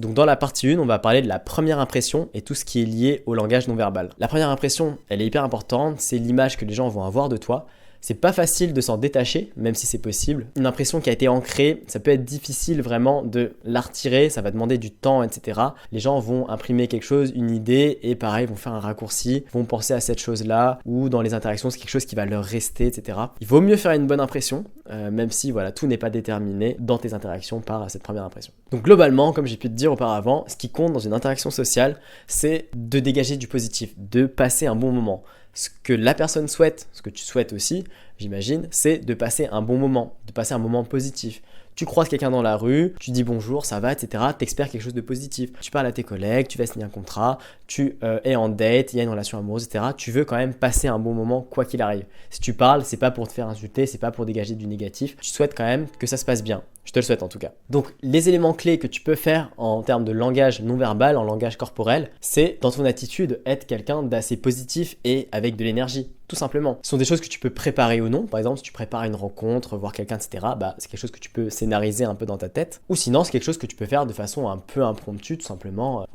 Donc dans la partie 1, on va parler de la première impression et tout ce qui est lié au langage non verbal. La première impression, elle est hyper importante, c'est l'image que les gens vont avoir de toi. C'est pas facile de s'en détacher, même si c'est possible. Une impression qui a été ancrée, ça peut être difficile vraiment de la retirer, ça va demander du temps, etc. Les gens vont imprimer quelque chose, une idée, et pareil, vont faire un raccourci, vont penser à cette chose-là, ou dans les interactions, c'est quelque chose qui va leur rester, etc. Il vaut mieux faire une bonne impression, même si voilà, tout n'est pas déterminé dans tes interactions par cette première impression. Donc globalement, comme j'ai pu te dire auparavant, ce qui compte dans une interaction sociale, c'est de dégager du positif, de passer un bon moment. Ce que la personne souhaite, ce que tu souhaites aussi, j'imagine, c'est de passer un bon moment, de passer un moment positif. Tu croises quelqu'un dans la rue, tu dis bonjour, ça va, etc. T'espères quelque chose de positif. Tu parles à tes collègues, tu vas signer un contrat, tu es en date, il y a une relation amoureuse, etc. Tu veux quand même passer un bon moment quoi qu'il arrive. Si tu parles, c'est pas pour te faire insulter, c'est pas pour dégager du négatif. Tu souhaites quand même que ça se passe bien. Je te le souhaite en tout cas. Donc les éléments clés que tu peux faire en termes de langage non verbal, en langage corporel, c'est dans ton attitude être quelqu'un d'assez positif et avec de l'énergie. Tout simplement. Ce sont des choses que tu peux préparer ou non. Par exemple, si tu prépares une rencontre, voir quelqu'un, etc., c'est quelque chose que tu peux scénariser un peu dans ta tête. Ou sinon, c'est quelque chose que tu peux faire de façon un peu impromptue, tout simplement,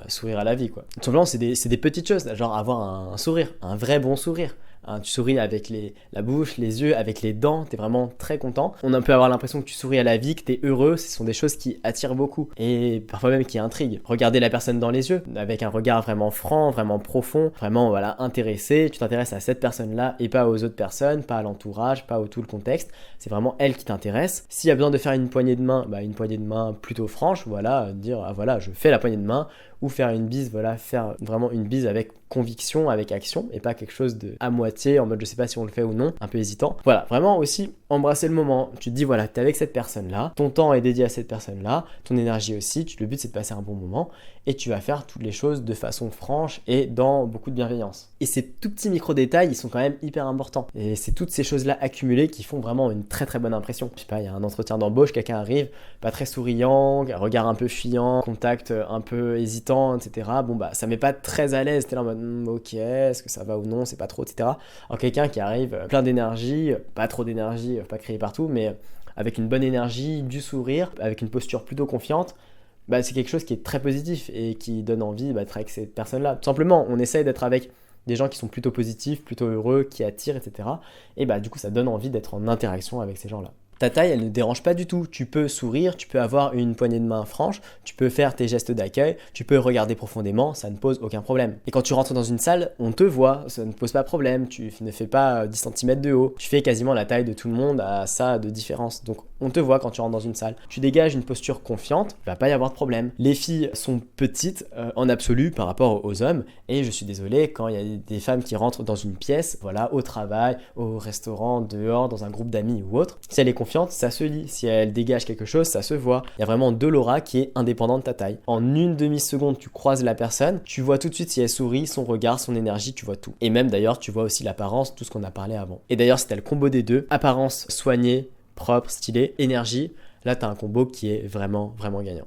sourire à la vie, quoi. Tout simplement, c'est des petites choses, genre avoir un sourire, un vrai bon sourire. Tu souris avec la bouche, les yeux, avec les dents, t'es vraiment très content. On peut avoir l'impression que tu souris à la vie, que t'es heureux, ce sont des choses qui attirent beaucoup et parfois même qui intriguent. Regarder la personne dans les yeux, avec un regard vraiment franc, vraiment profond, vraiment intéressé, tu t'intéresses à cette personne-là et pas aux autres personnes, pas à l'entourage, pas au tout le contexte, c'est vraiment elle qui t'intéresse. S'il y a besoin de faire une poignée de main plutôt franche, dire je fais la poignée de main, ou faire une bise, faire vraiment une bise avec conviction, avec action, et pas quelque chose de à moitié, en mode je sais pas si on le fait ou non, un peu hésitant. Voilà, vraiment aussi embrasser le moment. Tu te dis t'es avec cette personne-là, ton temps est dédié à cette personne-là, ton énergie aussi, le but c'est de passer un bon moment, et tu vas faire toutes les choses de façon franche et dans beaucoup de bienveillance. Et ces tout petits micro-détails, ils sont quand même hyper importants. Et c'est toutes ces choses-là accumulées qui font vraiment une très très bonne impression. Je sais pas, il y a un entretien d'embauche, quelqu'un arrive, pas très souriant, regard un peu fuyant, contact un peu hésitant, etc. Ça met pas très à l'aise, t'es là en mode ok, est-ce que ça va ou non, c'est pas trop, etc. Alors quelqu'un qui arrive plein d'énergie, pas trop d'énergie, pas crier partout, mais avec une bonne énergie, du sourire, avec une posture plutôt confiante, c'est quelque chose qui est très positif et qui donne envie d'être avec cette personne-là. Tout simplement, on essaye d'être avec des gens qui sont plutôt positifs, plutôt heureux, qui attirent, etc. Et du coup, ça donne envie d'être en interaction avec ces gens-là. Ta taille, elle ne dérange pas du tout. Tu peux sourire, tu peux avoir une poignée de main franche, tu peux faire tes gestes d'accueil, tu peux regarder profondément, ça ne pose aucun problème. Et quand tu rentres dans une salle, on te voit, ça ne pose pas problème, tu ne fais pas 10 cm de haut, tu fais quasiment la taille de tout le monde à ça de différence. Donc on te voit quand tu rentres dans une salle. Tu dégages une posture confiante, il va pas y avoir de problème. Les filles sont petites en absolu par rapport aux hommes, et je suis désolé, quand il y a des femmes qui rentrent dans une pièce, au travail, au restaurant, dehors, dans un groupe d'amis ou autre, si elle est confiante, ça se lit. Si elle dégage quelque chose, ça se voit. Il y a vraiment de l'aura qui est indépendante de ta taille. En une demi-seconde, tu croises la personne, tu vois tout de suite si elle sourit, son regard, son énergie, tu vois tout. Et même d'ailleurs, tu vois aussi l'apparence, tout ce qu'on a parlé avant. Et d'ailleurs, si t'as le combo des deux, apparence soignée, propre, stylée, énergie, là t'as un combo qui est vraiment, vraiment gagnant.